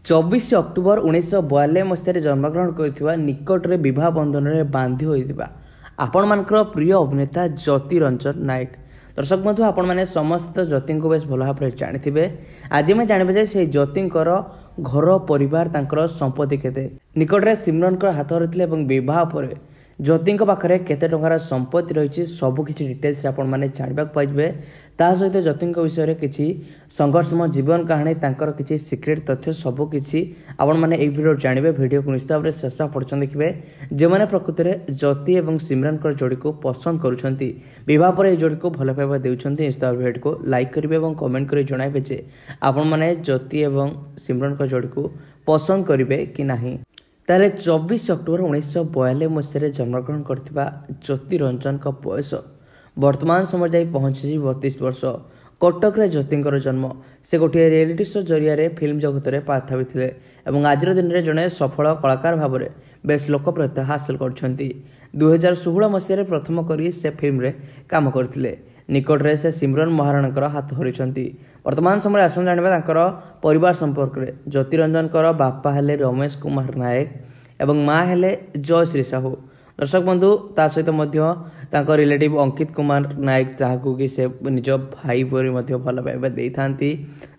24 October 1942 ମସିହାରେ ଜନ୍ମଗ୍ରହଣ କରିଥିବା ନିକଟରେ ବିବାହ ବନ୍ଧନରେ ବାନ୍ଧି ହୋଇଥିବା ଆପଣମାନଙ୍କର ପ୍ରିୟ ଅଭିନେତା ଜ୍ୟୋତି ରଞ୍ଜନ ନାୟକ। ଦର୍ଶକ ବନ୍ଧୁ, ଆପଣମାନେ ସମସ୍ତେ ଜ୍ୟୋତିଙ୍କୁ ବେଶ ଭଲ ଭାବରେ ଜାଣିଥିବେ। ଆଜି ଆମେ ଜାଣିବା ଯେ ସେହି ଜ୍ୟୋତିଙ୍କର ଘର ପରିବାର ତାଙ୍କର ସମ୍ପତ୍ତି କେତେ। ନିକଟରେ ସିମରନଙ୍କର ହାତ ଧରିଥିଲେ ଏବଂ ବିବାହ ପରେ ଜ୍ୟୋତିଙ୍କ ପାଖରେ କେତେ ଟଙ୍କାର ସମ୍ପତ୍ତି ରହିଛି ସବୁକିଛି ଡିଟେଲ୍ସରେ ଆପଣମାନେ ଜାଣିବାକୁ ପାଇଯିବେ। ତା ସହିତ ଜ୍ୟୋତିଙ୍କ ବିଷୟରେ କିଛି ସଂଘର୍ଷମୟ ଜୀବନ କାହାଣୀ, ତାଙ୍କର କିଛି ସିକ୍ରେଟ୍ ତଥ୍ୟ ସବୁକିଛି ଆପଣମାନେ ଏହି ଭିଡ଼ିଓ ଜାଣିବେ। ଭିଡ଼ିଓକୁ ନିଶ୍ଚିତ ଭାବରେ ଶେଷ ପର୍ଯ୍ୟନ୍ତ ଦେଖିବେ। ଯେଉଁମାନେ ପ୍ରକୃତରେ ଜ୍ୟୋତି ଏବଂ ସିମରନଙ୍କର ଯୋଡ଼ିକୁ ପସନ୍ଦ କରୁଛନ୍ତି, ବିବାହ ପରେ ଏହି ଯୋଡ଼ିକୁ ଭଲ ପାଇବା ଦେଉଛନ୍ତି, ନିଶ୍ଚିତ ଭାବରେ ଭିଡ଼ିଓକୁ ଲାଇକ୍ କରିବେ ଏବଂ କମେଣ୍ଟ କରି ଜଣାଇବେ ଯେ ଆପଣମାନେ ଜ୍ୟୋତି ଏବଂ ସିମରନଙ୍କ ଯୋଡ଼ିକୁ ପସନ୍ଦ କରିବେ କି ନାହିଁ। ତାହେଲେ 24 ଅକ୍ଟୋବର 1942 ମସିହାରେ ଜନ୍ମଗ୍ରହଣ କରିଥିବା ଜ୍ୟୋତି ରଞ୍ଜନଙ୍କ ବୟସ ବର୍ତ୍ତମାନ ସମୟ ଯାଇ ପହଞ୍ଚିଛି 32 ବର୍ଷ। କଟକରେ ଜ୍ୟୋତିଙ୍କର ଜନ୍ମ। ସେ ଗୋଟିଏ ରିଆଲିଟି ଶୋ ଜରିଆରେ ଫିଲ୍ମ ଜଗତରେ ପାଦ ଥାପିଥିଲେ ଏବଂ ଆଜିର ଦିନରେ ଜଣେ ସଫଳ କଳାକାର ଭାବରେ ବେଶ୍ ଲୋକପ୍ରିୟତା ହାସଲ କରିଛନ୍ତି। 2016 ମସିହାରେ ପ୍ରଥମ କରି ସେ ଫିଲ୍ମରେ କାମ କରିଥିଲେ। ନିକଟରେ ସେ ସିମରନ ମହାରଣାଙ୍କର ହାତ ଧରିଛନ୍ତି। ବର୍ତ୍ତମାନ ସମୟରେ ଆସନ୍ତୁ ଜାଣିବା ତାଙ୍କର ପରିବାର ସମ୍ପର୍କରେ। ଜ୍ୟୋତି ରଞ୍ଜନଙ୍କର ବାପା ହେଲେ ରମେଶ କୁମାର ନାୟକ ଏବଂ ମା ହେଲେ ଜୟଶ୍ରୀ ସାହୁ। ଦର୍ଶକ ବନ୍ଧୁ, ତା ସହିତ ମଧ୍ୟ ତାଙ୍କ ରିଲେଟିଭ୍ ଅଙ୍କିତ କୁମାର ନାୟକ, ଯାହାକୁ କି ସେ ନିଜ ଭାଇ ପରି ମଧ୍ୟ ଭଲ ପାଇବା ଦେଇଥାନ୍ତି।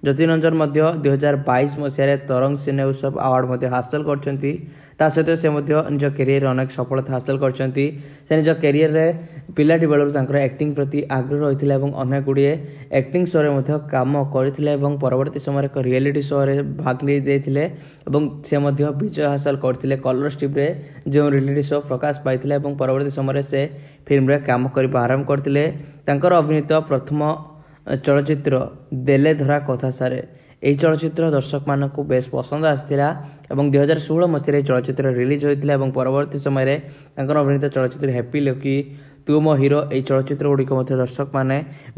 ଜ୍ୟୋତି ରଞ୍ଜନ ମଧ୍ୟ 2022 ମସିହାରେ ତରଙ୍ଗ ସିନେ ଉତ୍ସବ ଆୱାର୍ଡ଼ ମଧ୍ୟ ହାସଲ କରିଛନ୍ତି। ତା ସହିତ ସେ ମଧ୍ୟ ନିଜ କ୍ୟାରିୟରରେ ଅନେକ ସଫଳତା ହାସଲ କରିଛନ୍ତି। ସେ ନିଜ କ୍ୟାରିୟରରେ ପିଲାଟି ବେଳରୁ ତାଙ୍କର ଆକ୍ଟିଂ ପ୍ରତି ଆଗ୍ରହ ରହିଥିଲା ଏବଂ ଅନେକ ଗୁଡ଼ିଏ ଆକ୍ଟିଂ ଶୋରେ ମଧ୍ୟ କାମ କରିଥିଲେ ଏବଂ ପରବର୍ତ୍ତୀ ସମୟରେ ଏକ ରିଆଲିଟି ଶୋରେ ଭାଗ ନେଇଯାଇଥିଲେ ଏବଂ ସେ ମଧ୍ୟ ବିଜୟ ହାସଲ କରିଥିଲେ। କଲର୍ସ ଟିଭିରେ ଯେଉଁ ରିଆଲିଟି ଶୋ ପ୍ରକାଶ ପାଇଥିଲା ଏବଂ ପରବର୍ତ୍ତୀ ସମୟରେ ସେ ଫିଲ୍ମରେ କାମ କରିବା ଆରମ୍ଭ କରିଥିଲେ। ତାଙ୍କର ଅଭିନୀତ ପ୍ରଥମ ଚଳଚ୍ଚିତ୍ର ଦେଲେ ଧରା କଥା ସାରେ, ଏହି ଚଳଚ୍ଚିତ୍ର ଦର୍ଶକମାନଙ୍କୁ ବେଶ ପସନ୍ଦ ଆସିଥିଲା ଏବଂ 2016 ମସିହାରେ ଏହି ଚଳଚ୍ଚିତ୍ର ରିଲିଜ୍ ହୋଇଥିଲା ଏବଂ ପରବର୍ତ୍ତୀ ସମୟରେ ତାଙ୍କର ଅଭିନୀତ ଚଳଚ୍ଚିତ୍ର ହ୍ୟାପି ଲକି, ତୁ ମୋ ହିରୋ, ଏହି ଚଳଚ୍ଚିତ୍ର ଗୁଡ଼ିକ ମଧ୍ୟ ଦର୍ଶକମାନେ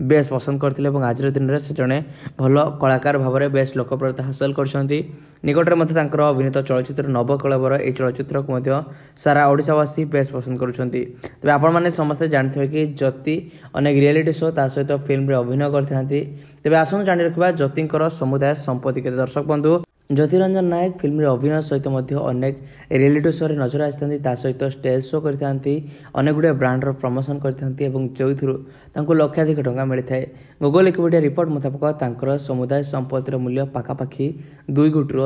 ବେଶ ପସନ୍ଦ କରିଥିଲେ ଏବଂ ଆଜିର ଦିନରେ ସେ ଜଣେ ଭଲ କଳାକାର ଭାବରେ ବେଶ ଲୋକପ୍ରିୟତା ହାସଲ କରିଛନ୍ତି। ନିକଟରେ ମଧ୍ୟ ତାଙ୍କର ଅଭିନୀତ ଚଳଚ୍ଚିତ୍ର ନବକଳେବର, ଏହି ଚଳଚ୍ଚିତ୍ରକୁ ମଧ୍ୟ ସାରା ଓଡ଼ିଶାବାସୀ ବେଶ ପସନ୍ଦ କରୁଛନ୍ତି। ତେବେ ଆପଣମାନେ ସମସ୍ତେ ଜାଣିଥିବେ କି ଜ୍ୟୋତି ଅନେକ ରିଆଲିଟି ଶୋ ତା ସହିତ ଫିଲ୍ମରେ ଅଭିନୟ କରିଥାନ୍ତି। ତେବେ ଆସନ୍ତୁ ଜାଣି ରଖିବା ଜ୍ୟୋତିଙ୍କର ସମୁଦାୟ ସମ୍ପତ୍ତି କେତେ। ଦର୍ଶକ ବନ୍ଧୁ, ଜ୍ୟୋତି ରଞ୍ଜନ ନାୟକ ଫିଲ୍ମରେ ଅଭିନୟ ସହିତ ମଧ୍ୟ ଅନେକ ରିଆଲିଟି ଶୋରେ ନଜର ଆସିଥାନ୍ତି। ତା ସହିତ ଷ୍ଟେଜ୍ ଶୋ କରିଥାନ୍ତି, ଅନେକ ଗୁଡ଼ିଏ ବ୍ରାଣ୍ଡର ପ୍ରମୋସନ୍ କରିଥାନ୍ତି ଏବଂ ଯେଉଁଥିରୁ ତାଙ୍କୁ ଲକ୍ଷାଧିକ ଟଙ୍କା ମିଳିଥାଏ। ଗୁଗଲ ୱିକିପିଡ଼ିଆ ରିପୋର୍ଟ ମୁତାବକ ତାଙ୍କର ସମୁଦାୟ ସମ୍ପତ୍ତିର ମୂଲ୍ୟ ପାଖାପାଖି 2 କୋଟିରୁ